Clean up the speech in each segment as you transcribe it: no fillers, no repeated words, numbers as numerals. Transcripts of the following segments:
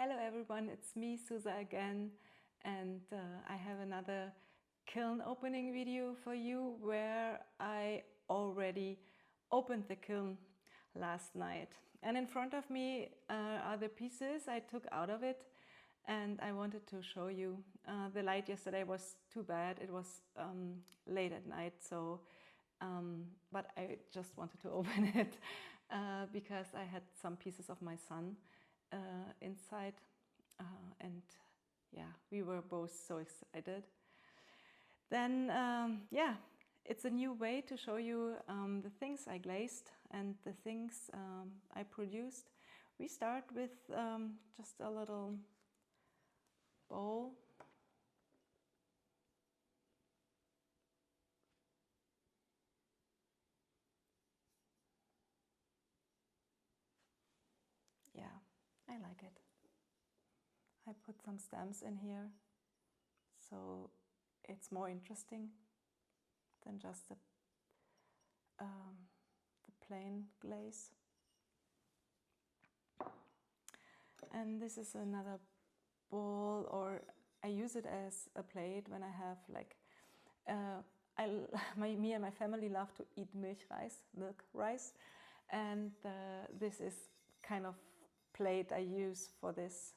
Hello everyone, it's me, Susa again, and I have another kiln opening video for you where I already opened the kiln last night. And in front of me are the pieces I took out of it, and I wanted to show you. The light yesterday was too bad, it was late at night, so but I just wanted to open it because I had some pieces of my son inside, and yeah, we were both so excited. Then yeah, it's a new way to show you the things I glazed and the things I produced. We start with just a little bowl. Yeah, I like it. I put some stamps in here, so it's more interesting than just the plain glaze. And this is another bowl, or I use it as a plate when I have like, me and my family love to eat milk rice, and this is kind of plate I use for this.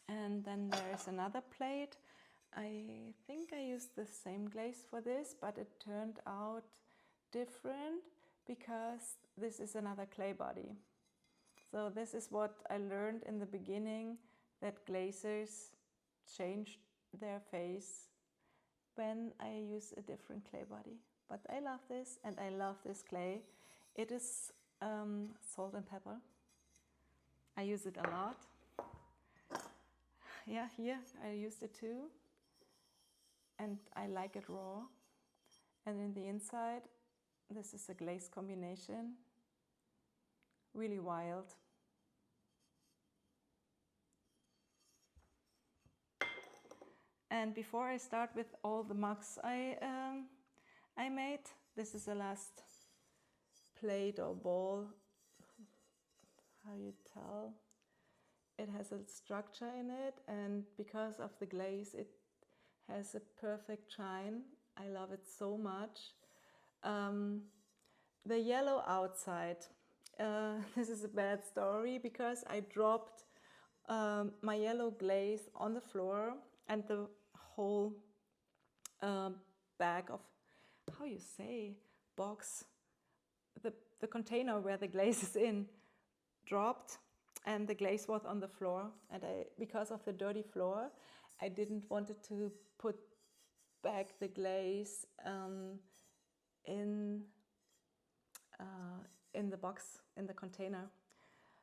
And then there's another plate. I think I used the same glaze for this, but it turned out different because this is another clay body. So this is what I learned in the beginning, that glazers change their face when I use a different clay body. But I love this, and I love this clay. It is salt and pepper. I use it a lot. Yeah, here I used it too, and I like it raw. And in the inside, this is a glaze combination, really wild. And before I start with all the mugs I made, this is the last plate or bowl. How you tell? It has a structure in it, and because of the glaze, it has a perfect shine. I love it so much. The yellow outside, this is a bad story because I dropped my yellow glaze on the floor, and the whole bag of, how you say, box, the container where the glaze is in, dropped, and the glaze was on the floor, and because of the dirty floor, I didn't want to put back the glaze in the box, in the container.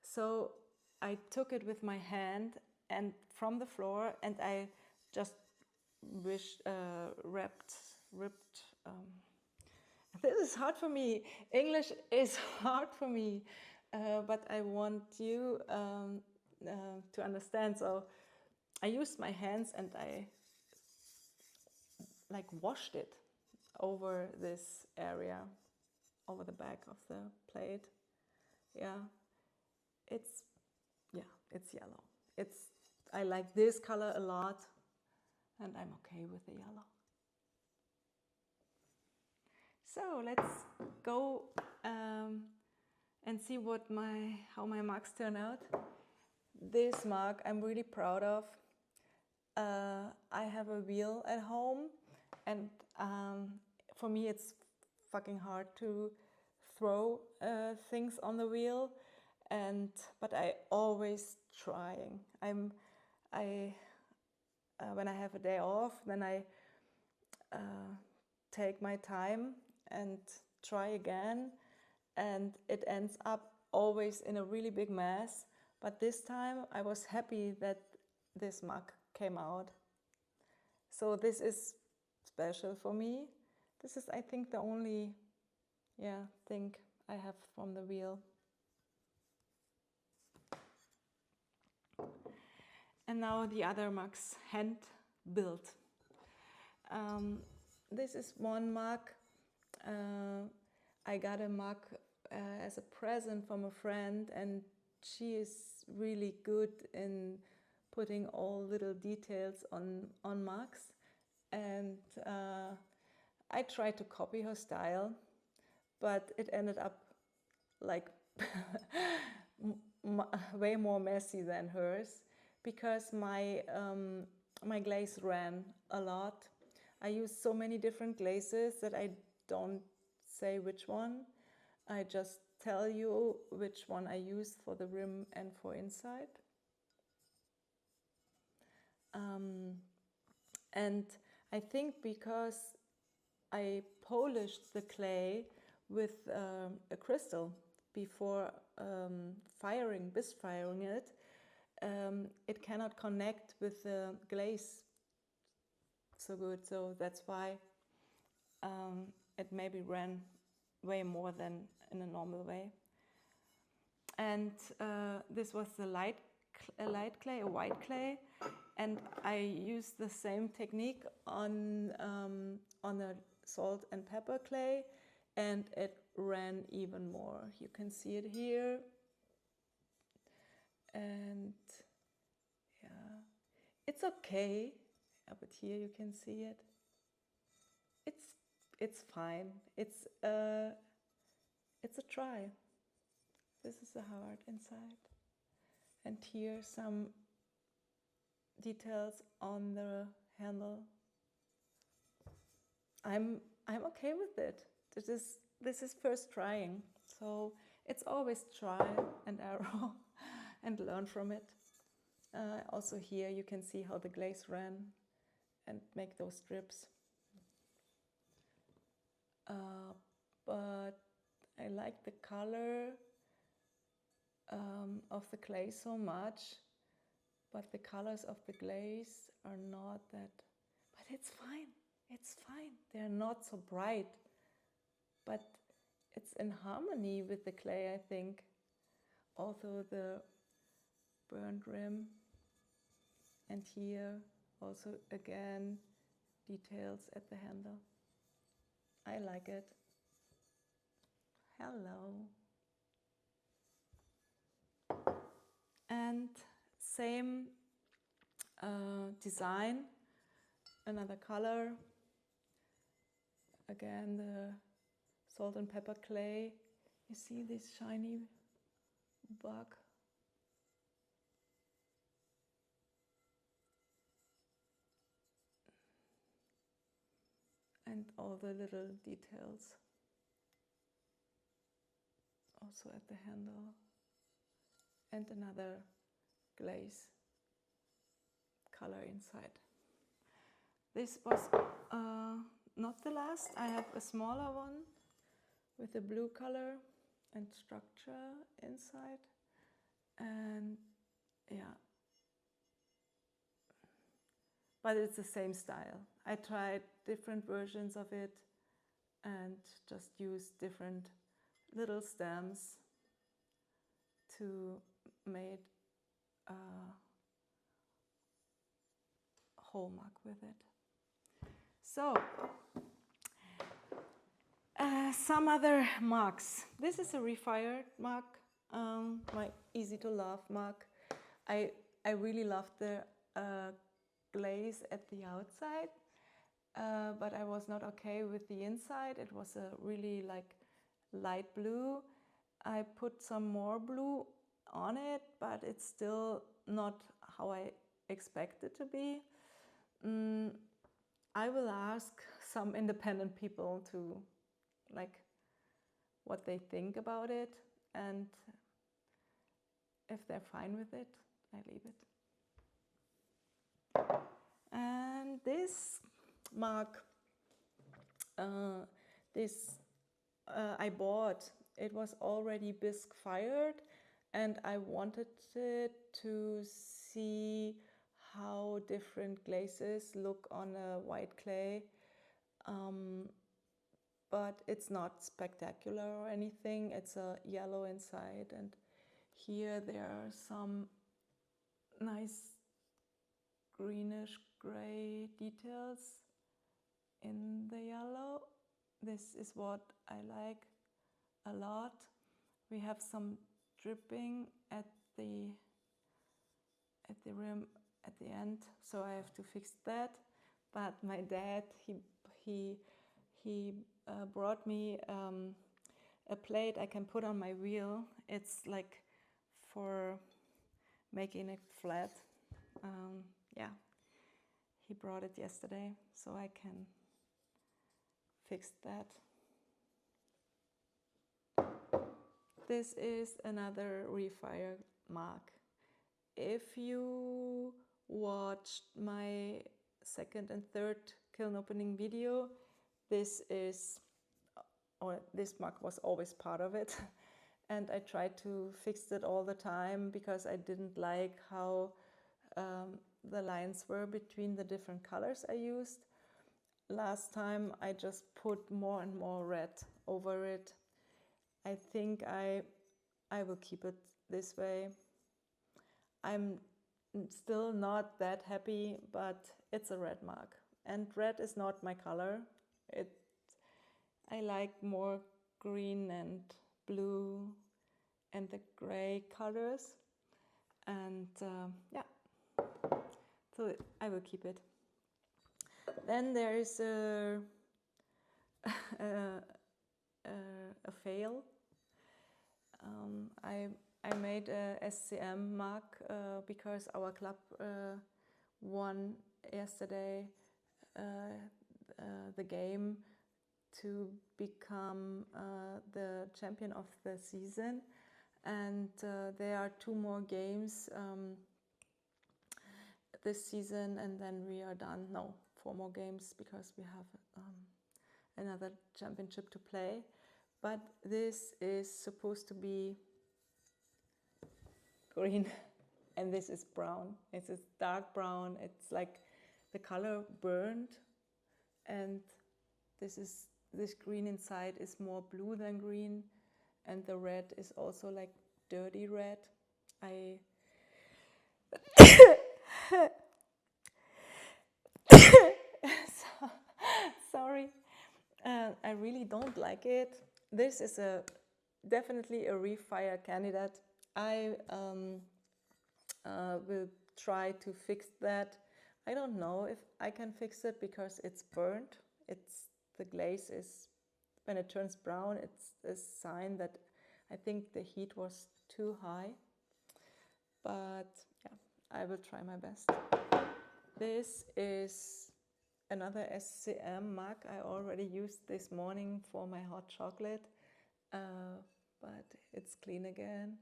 So I took it with my hand and from the floor, and I just ripped. This is hard for me. English is hard for me, but I want you to understand. So I used my hands and I like washed it over this area, over the back of the plate. Yeah, it's yellow. I like this color a lot, and I'm okay with the yellow. So let's go and see how my mugs turn out. This mug I'm really proud of. I have a wheel at home, and for me it's fucking hard to throw things on the wheel, but I always trying. When I have a day off, then I take my time and try again, and it ends up always in a really big mess. But this time I was happy that this mug came out. So this is special for me. This is, I think, the only thing I have from the wheel. And now the other mugs, hand built. This is one mug I got a mug as a present from a friend, and she is really good in putting all little details on mugs, and I tried to copy her style, but it ended up like way more messy than hers, because my glaze ran a lot. I used so many different glazes that I don't say which one. I just tell you which one I used for the rim and for inside. And I think because I polished the clay with a crystal before bisque firing it, it cannot connect with the glaze so good. So that's why it maybe ran way more than in a normal way. And this was the light clay, a white clay, and I used the same technique on a salt and pepper clay, and it ran even more. You can see it here, and yeah, it's okay. Yeah, but here you can see it. It's fine. It's a try. This is the heart inside, and here some details on the handle. I'm okay with it. This is first trying, so it's always trial and error and learn from it. Also here you can see how the glaze ran and make those strips. But I like the color of the clay so much, but the colors of the glaze are not that, but it's fine. It's fine. They're not so bright, but it's in harmony with the clay, I think. Also the burnt rim, and here also again details at the handle. I like it. Hello. And same design, another color. Again, the salt and pepper clay. You see this shiny bug? And all the little details. Also at the handle. And another glaze color inside. This was not the last. I have a smaller one with a blue color and structure inside, and yeah, but it's the same style. I tried different versions of it and just used different little stems to make a whole mug with it. So some other mugs. This is a Refired mug, my easy to love mug. I really love the glaze at the outside, but I was not okay with the inside. It was a really like light blue. I put some more blue on it, but it's still not how I expect it to be. I will ask some independent people to like what they think about it, and if they're fine with it, I leave it. And this mug, I bought. It was already bisque fired, and I wanted it to see how different glazes look on a white clay. But it's not spectacular or anything. It's a yellow inside, and here there are some nice greenish gray details in the yellow. This is what I like a lot. We have some dripping at the rim at the end, so I have to fix that. But my dad, he brought me a plate I can put on my wheel. It's like for making it flat. Yeah, he brought it yesterday, so I can fix that. This is another refire mark. If you watched my second and third kiln opening video, this mark was always part of it. And I tried to fix it all the time because I didn't like how the lines were between the different colors I used. Last time I just put more and more red over it. I think I will keep it this way. I'm still not that happy, but it's a red mark. And red is not my color. I like more green and blue and the gray colors. And yeah, so I will keep it. Then there is a fail. I made a SCM mark because our club won yesterday the game to become the champion of the season, and there are 2 more games this season, and then we are done. No, 4 more games because we have another championship to play. But this is supposed to be green and this is brown. It's a dark brown. It's like the color burned, and this green inside is more blue than green, and the red is also like dirty red. Sorry, I really don't like it. This is definitely a refire candidate. I will try to fix that. I don't know if I can fix it because it's burnt. The glaze is, when it turns brown, it's a sign that I think the heat was too high. But yeah, I will try my best. This is another SCM mug I already used this morning for my hot chocolate, but it's clean again.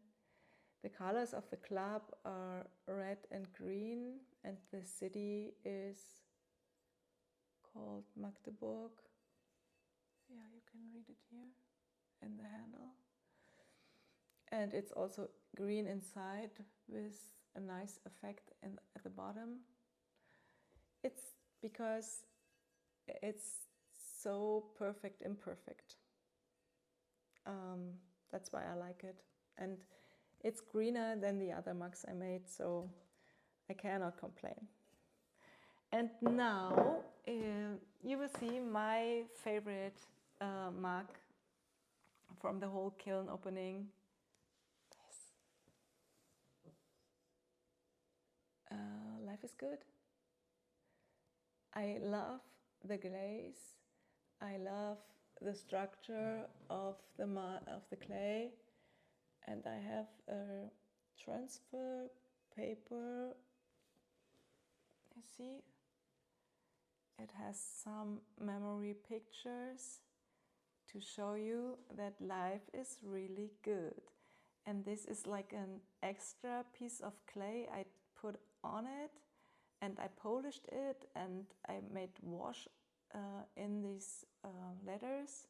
The colors of the club are red and green, and the city is called Magdeburg. Yeah, you can read it here in the handle. And it's also green inside with a nice effect at the bottom. It's because it's so perfect imperfect. That's why I like it. And it's greener than the other mugs I made, so I cannot complain. And now you will see my favorite mug from the whole kiln opening. Life is good. I love the glaze. I love the structure of the clay, and I have a transfer paper. You see, it has some memory pictures to show you that life is really good. And this is like an extra piece of clay I put on it, and I polished it, and I made wash in these letters.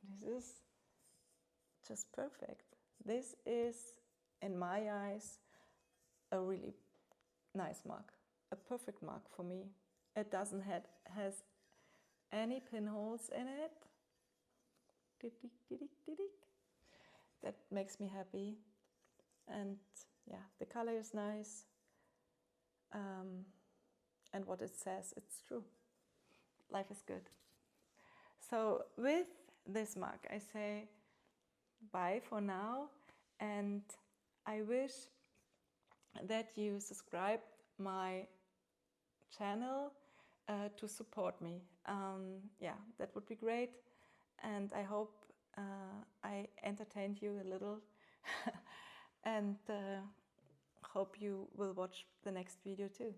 This is just perfect. This is, in my eyes, a really nice mug, a perfect mug for me. It doesn't has any pinholes in it. That makes me happy. And yeah, the color is nice. And what it says, it's true. Life is good. So with this mug, I say bye for now, and I wish that you subscribe my channel to support me. Yeah, that would be great, and I hope I entertained you a little and hope you will watch the next video too.